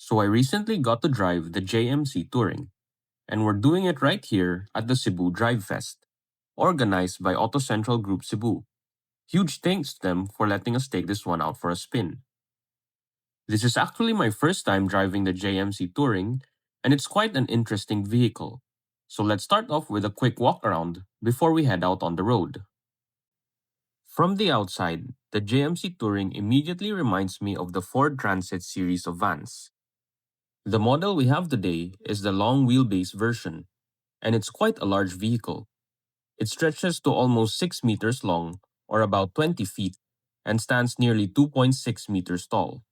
So I recently got to drive the JMC Touring, and we're doing it right here at the Cebu Drive Fest, organized by Autocentral Group Cebu. Huge thanks to them for letting us take this one out for a spin. This is actually my first time driving the JMC Touring, and it's quite an interesting vehicle. So let's start off with a quick walk around before we head out on the road. From the outside, the JMC Touring immediately reminds me of the Ford Transit series of vans. The model we have today is the long wheelbase version, and it's quite a large vehicle. It stretches to almost 6 meters long, or about 20 feet, and stands nearly 2.6 meters tall.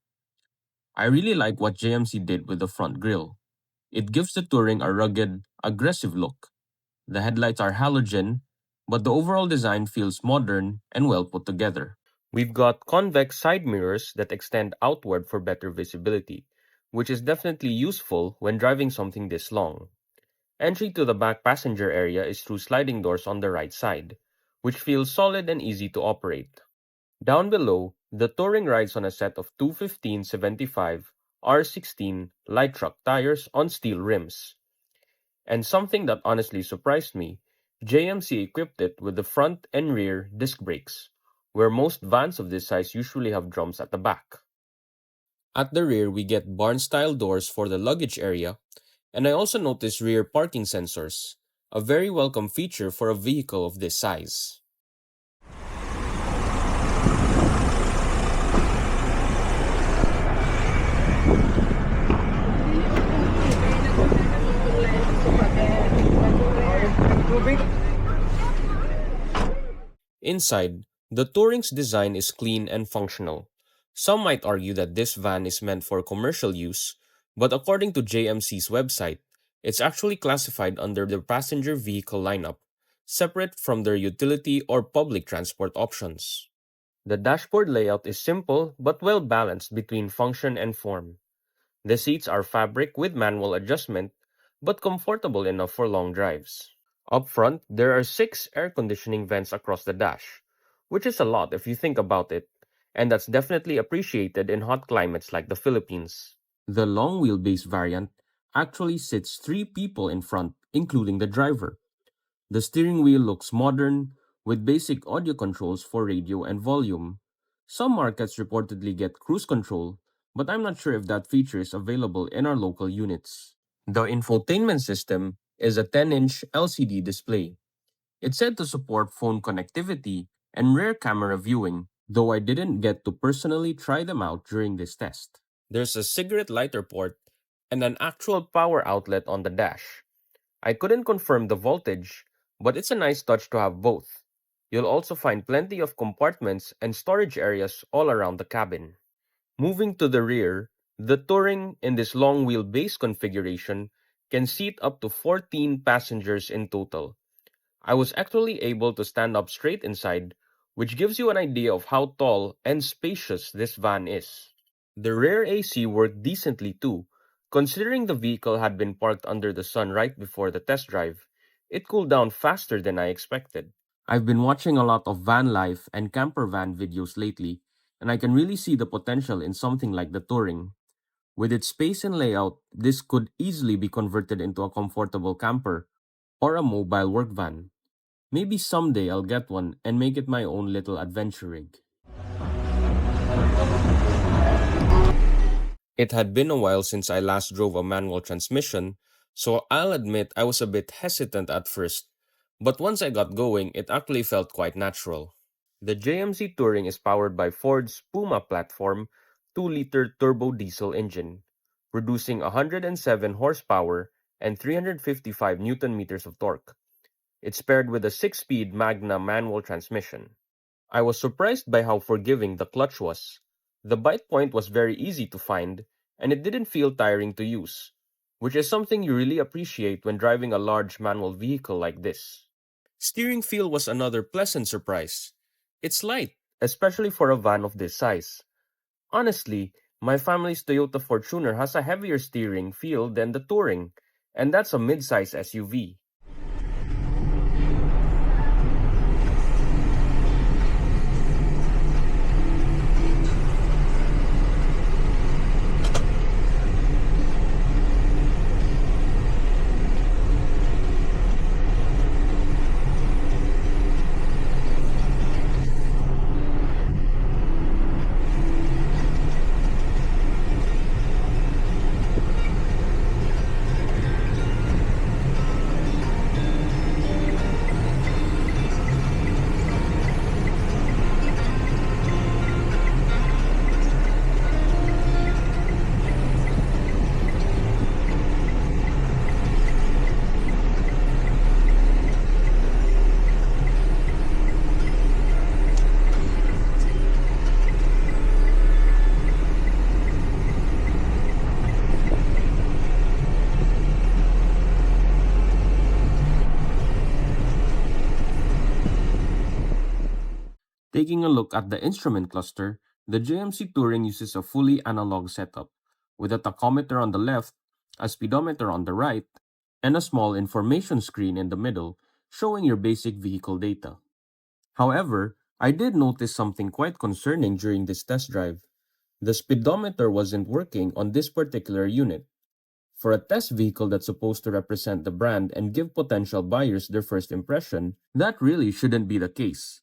I really like what JMC did with the front grille. It gives the Touring a rugged, aggressive look. The headlights are halogen, but the overall design feels modern and well put together. We've got convex side mirrors that extend outward for better visibility, which is definitely useful when driving something this long. Entry to the back passenger area is through sliding doors on the right side, which feels solid and easy to operate. Down below, the Touring rides on a set of 215/75 R16 light truck tires on steel rims. And something that honestly surprised me, JMC equipped it with the front and rear disc brakes, where most vans of this size usually have drums at the back. At the rear, we get barn-style doors for the luggage area, and I also noticed rear parking sensors, a very welcome feature for a vehicle of this size. Inside, the Touring's design is clean and functional. Some might argue that this van is meant for commercial use, but according to JMC's website, it's actually classified under the passenger vehicle lineup, separate from their utility or public transport options. The dashboard layout is simple but well balanced between function and form. The seats are fabric with manual adjustment, but comfortable enough for long drives. Up front, there are 6 air conditioning vents across the dash, which is a lot if you think about it, and that's definitely appreciated in hot climates like the Philippines. The long wheelbase variant actually sits 3 people in front, including the driver. The steering wheel looks modern, with basic audio controls for radio and volume. Some markets reportedly get cruise control, but I'm not sure if that feature is available in our local units. The infotainment system is a 10-inch LCD display. It's said to support phone connectivity and rear camera viewing, though I didn't get to personally try them out during this test. There's a cigarette lighter port and an actual power outlet on the dash. I couldn't confirm the voltage, but it's a nice touch to have both. You'll also find plenty of compartments and storage areas all around the cabin. Moving to the rear, the Touring in this long wheelbase configuration can seat up to 14 passengers in total. I was actually able to stand up straight inside, which gives you an idea of how tall and spacious this van is. The rear AC worked decently too. Considering the vehicle had been parked under the sun right before the test drive, it cooled down faster than I expected. I've been watching a lot of van life and camper van videos lately, and I can really see the potential in something like the Touring. With its space and layout, this could easily be converted into a comfortable camper or a mobile work van. Maybe someday I'll get one and make it my own little adventure rig. It had been a while since I last drove a manual transmission, so I'll admit I was a bit hesitant at first, but once I got going, it actually felt quite natural. The JMC Touring is powered by Ford's Puma platform 2-liter turbo diesel engine, producing 107 horsepower and 355 newton meters of torque. It's paired with a 6-speed Magna manual transmission. I was surprised by how forgiving the clutch was. The bite point was very easy to find, and it didn't feel tiring to use, which is something you really appreciate when driving a large manual vehicle like this. Steering feel was another pleasant surprise. It's light, especially for a van of this size. Honestly, my family's Toyota Fortuner has a heavier steering feel than the Touring, and that's a mid-size SUV. Taking a look at the instrument cluster, the JMC Touring uses a fully analog setup, with a tachometer on the left, a speedometer on the right, and a small information screen in the middle showing your basic vehicle data. However, I did notice something quite concerning during this test drive. The speedometer wasn't working on this particular unit. For a test vehicle that's supposed to represent the brand and give potential buyers their first impression, that really shouldn't be the case.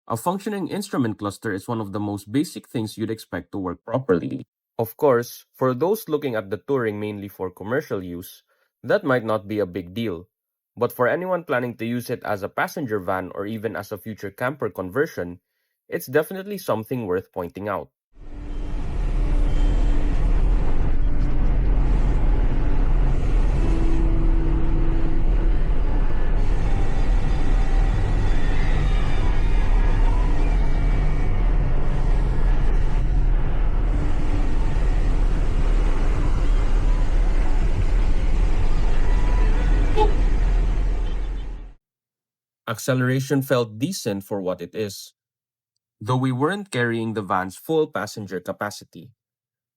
A functioning instrument cluster is one of the most basic things you'd expect to work properly. Of course, for those looking at the Touring mainly for commercial use, that might not be a big deal. But for anyone planning to use it as a passenger van or even as a future camper conversion, it's definitely something worth pointing out. Acceleration felt decent for what it is, though we weren't carrying the van's full passenger capacity.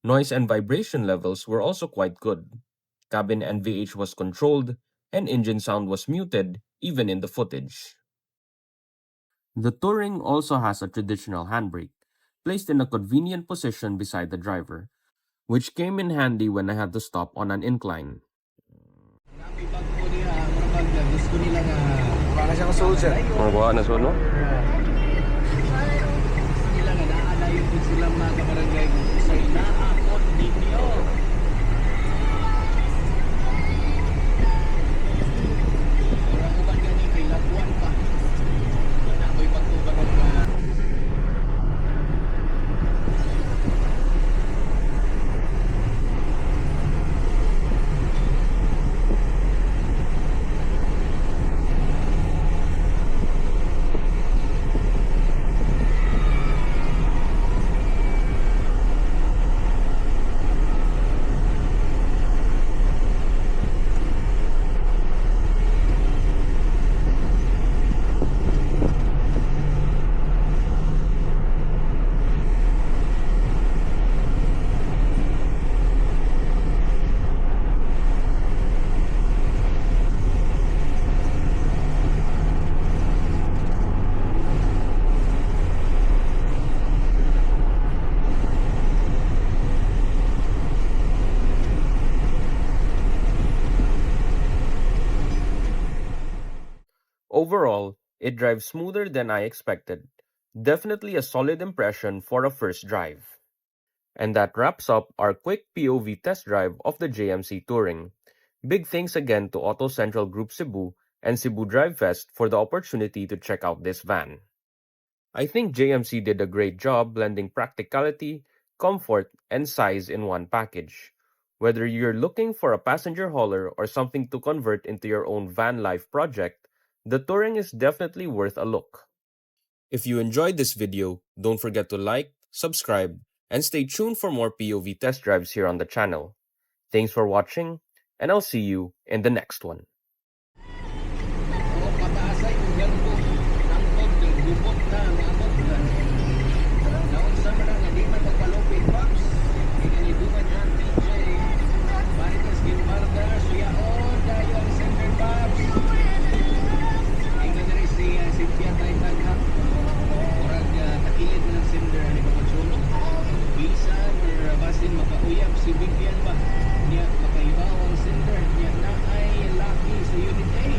Noise and vibration levels were also quite good. Cabin NVH was controlled, and engine sound was muted, even in the footage. The Touring also has a traditional handbrake, placed in a convenient position beside the driver, which came in handy when I had to stop on an incline. Para siyang soldier. Mga na no? Sila nga naalayo po sila mga kabarangay sa inaakot ninyo. Orang uban gani kay labuan pa. Wala ko'y pagtubaron na. Overall, it drives smoother than I expected. Definitely a solid impression for a first drive. And that wraps up our quick POV test drive of the JMC Touring. Big thanks again to Autocentral Group Cebu and Cebu Drive Fest for the opportunity to check out this van. I think JMC did a great job blending practicality, comfort, and size in one package. Whether you're looking for a passenger hauler or something to convert into your own van life project, the Touring is definitely worth a look. If you enjoyed this video, don't forget to like, subscribe, and stay tuned for more POV test drives here on the channel. Thanks for watching, and I'll see you in the next one. Pataasay kung ganito. Ang pagdang bubot na, maabot na. Naon sa mga nga di man magpalupit, Pops. Ikanitukan ang DJ. Maritas Gilmarda, suyaon, tayo ang center, Pops. Ika na rin si Cynthia Taitan, ha? Orag takilid na ng sender, ano ba magsulong? Bisan, or basin makauyab si Vivian ba? Niya makaibaw ang sender, niya na ay laki sa unit A.